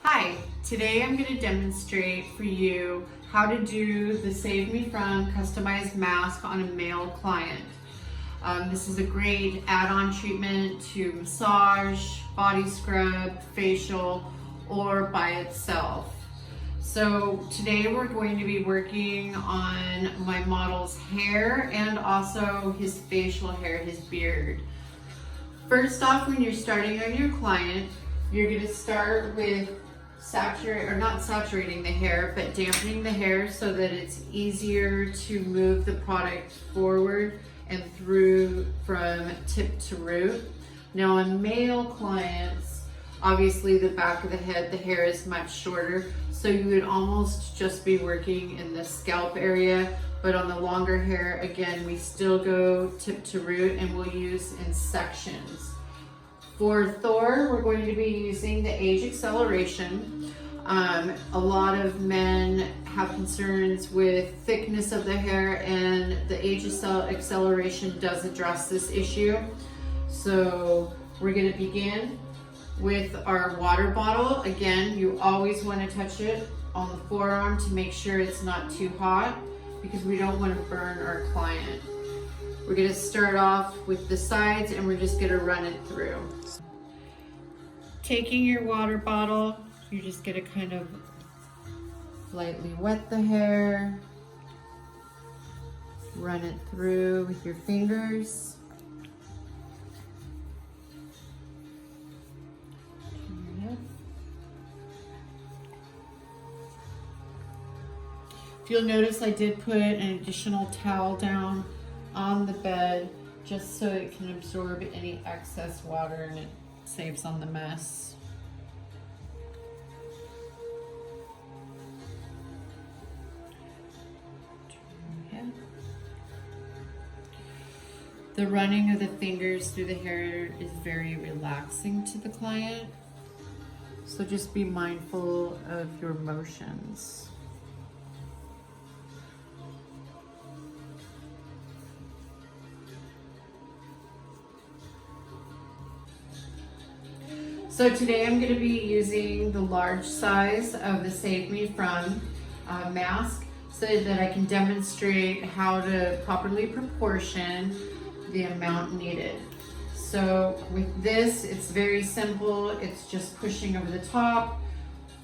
Hi, today I'm going to demonstrate for you how to do the Save Me From customized mask on a male client. This is a great add-on treatment to massage, body scrub, facial, or by itself. So today we're going to be working on my model's hair and also his facial hair, his beard. First off, when you're starting on your client, you're going to start with not saturating the hair, but dampening the hair so that it's easier to move the product forward and through from tip to root. Now on male clients, obviously the back of the head, the hair is much shorter, so you would almost just be working in the scalp area, but on the longer hair, again, we still go tip to root and we'll use in sections. For Thor, we're going to be using the age acceleration. A lot of men have concerns with thickness of the hair, and the age acceleration does address this issue. So we're going to begin with our water bottle. Again, you always want to touch it on the forearm to make sure it's not too hot, because we don't want to burn our client. We're going to start off with the sides and we're just going to run it through. Taking your water bottle, you're just going to kind of lightly wet the hair, run it through with your fingers. If you'll notice, I did put an additional towel down on the bed just so it can absorb any excess water and it saves on the mess. The running of the fingers through the hair is very relaxing to the client, so just be mindful of your motions. So today I'm going to be using the large size of the Save Me From mask so that I can demonstrate how to properly proportion the amount needed. So with this, it's very simple. It's just pushing over the top.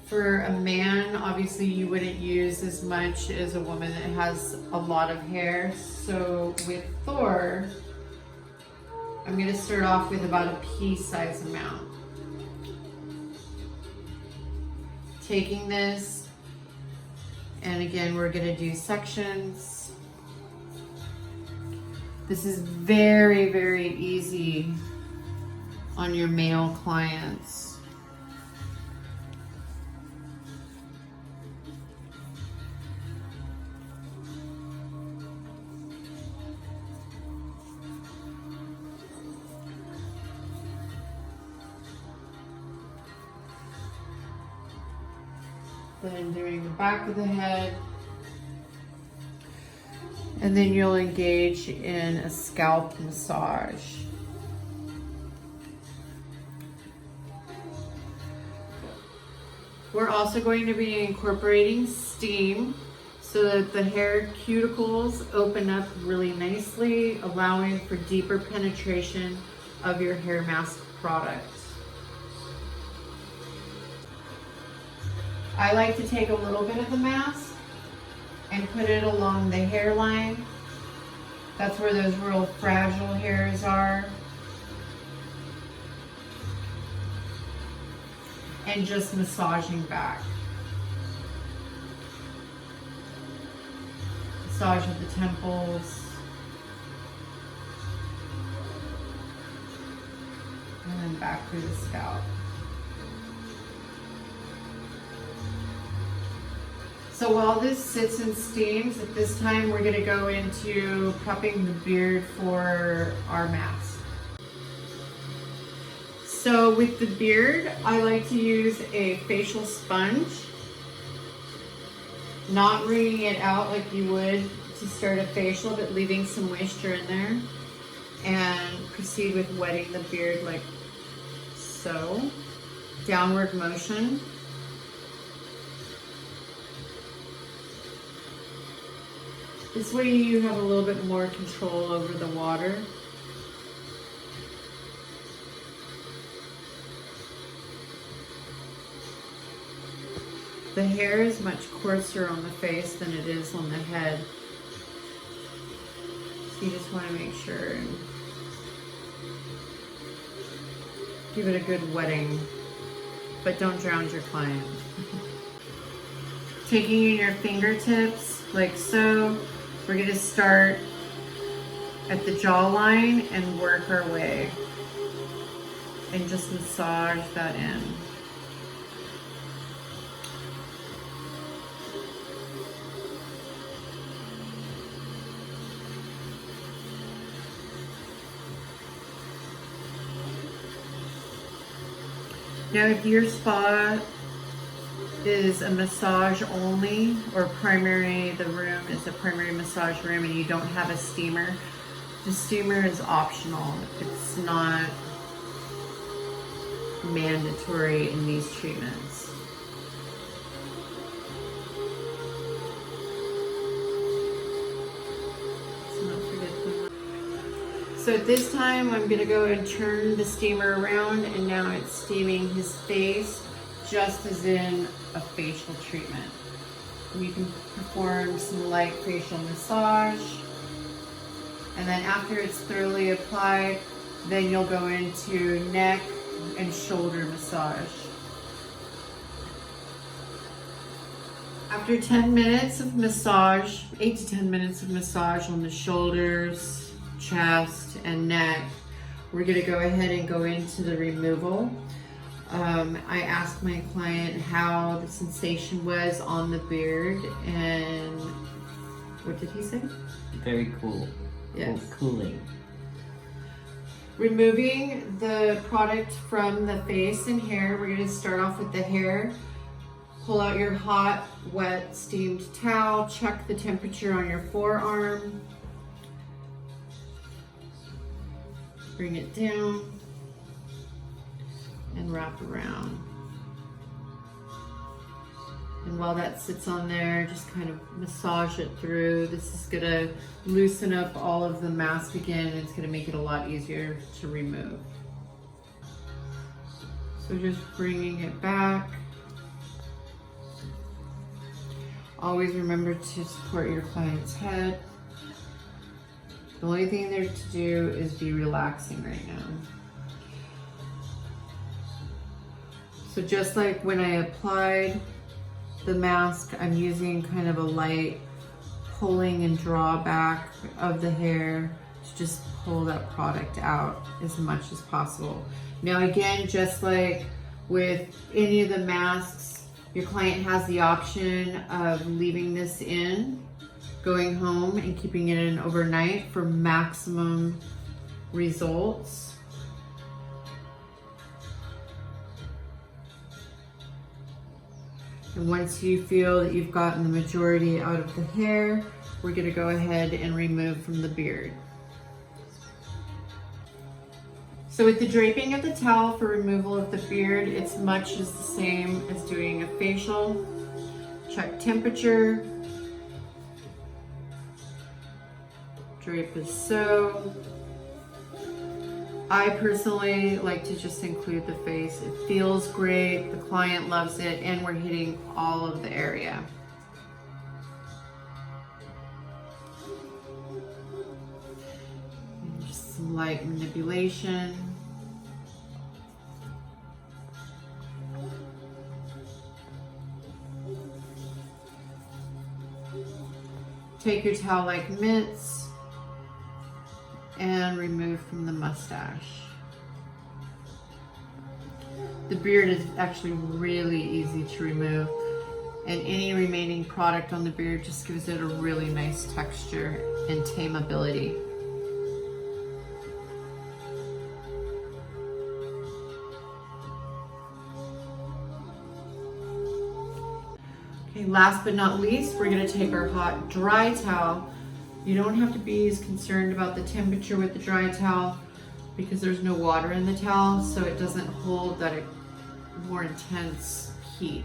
For a man, obviously you wouldn't use as much as a woman that has a lot of hair. So with Thor, I'm going to start off with about a pea size amount. Taking this, and again, we're going to do sections. This is very, very easy on your male clients. Then doing the back of the head, and then you'll engage in a scalp massage. We're also going to be incorporating steam so that the hair cuticles open up really nicely, allowing for deeper penetration of your hair mask product. I like to take a little bit of the mask and put it along the hairline. That's where those real fragile hairs are. And just massaging back. Massage at the temples. And then back through the scalp. So while this sits and steams, at this time we're going to go into prepping the beard for our mask. So with the beard, I like to use a facial sponge, not wringing it out like you would to start a facial, but leaving some moisture in there, and proceed with wetting the beard like so. Downward motion. This way you have a little bit more control over the water. The hair is much coarser on the face than it is on the head. So you just want to make sure and give it a good wetting, but don't drown your client. Taking in your fingertips like so, we're going to start at the jawline and work our way and just massage that in. Now, if your spa is a massage only, or primary, the room is a primary massage room and you don't have a steamer, the steamer is optional. It's not mandatory in these treatments. So at this time, I'm gonna go and turn the steamer around, and now it's steaming his face, just as in a facial treatment. And you can perform some light facial massage, and then after it's thoroughly applied, then you'll go into neck and shoulder massage. After 10 minutes of massage, 8 to 10 minutes of massage on the shoulders, chest, and neck, we're gonna go ahead and go into the removal. I asked my client how the sensation was on the beard, and what did he say? Very cool. Yes. Cooling. Removing the product from the face and hair, we're gonna start off with the hair. Pull out your hot, wet, steamed towel, check the temperature on your forearm. Bring it down and wrap around. And while that sits on there, just kind of massage it through. This is gonna loosen up all of the mask again, and it's gonna make it a lot easier to remove. So just bringing it back. Always remember to support your client's head. The only thing there to do is be relaxing right now. So just like when I applied the mask, I'm using kind of a light pulling and draw back of the hair to just pull that product out as much as possible. Now again, just like with any of the masks, your client has the option of leaving this in, going home and keeping it in overnight for maximum results. And once you feel that you've gotten the majority out of the hair, we're gonna go ahead and remove from the beard. So with the draping of the towel for removal of the beard, it's much as the same as doing a facial. Check temperature. Drape as so. I personally like to just include the face. It feels great, the client loves it, and we're hitting all of the area. And just some light manipulation. Take your towel like mitts and remove from the mustache. The beard is actually really easy to remove, and any remaining product on the beard just gives it a really nice texture and tameability. Okay, last but not least, we're gonna take our hot dry towel. You don't have to be as concerned about the temperature with the dry towel because there's no water in the towel, so it doesn't hold that more intense heat.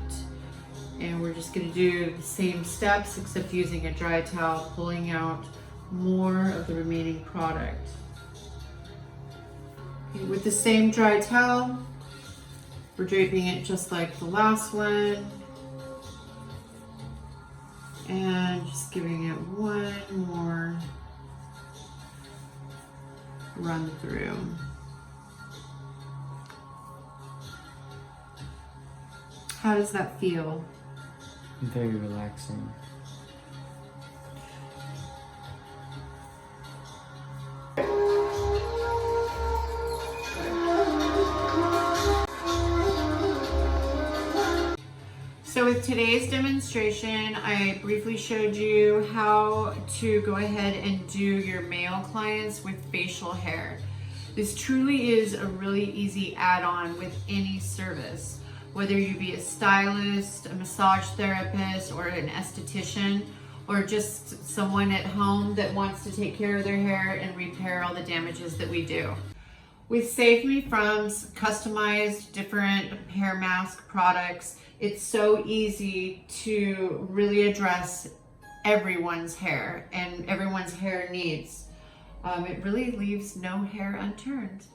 And we're just gonna do the same steps except using a dry towel, pulling out more of the remaining product. Okay, with the same dry towel, we're draping it just like the last one. And just giving it one more run through. How does that feel? Very relaxing. So with today's demonstration, I briefly showed you how to go ahead and do your male clients with facial hair. This truly is a really easy add-on with any service, whether you be a stylist, a massage therapist, or an esthetician, or just someone at home that wants to take care of their hair and repair all the damages that we do. With Save Me From's customized different hair mask products, it's so easy to really address everyone's hair and everyone's hair needs. It really leaves no hair unturned.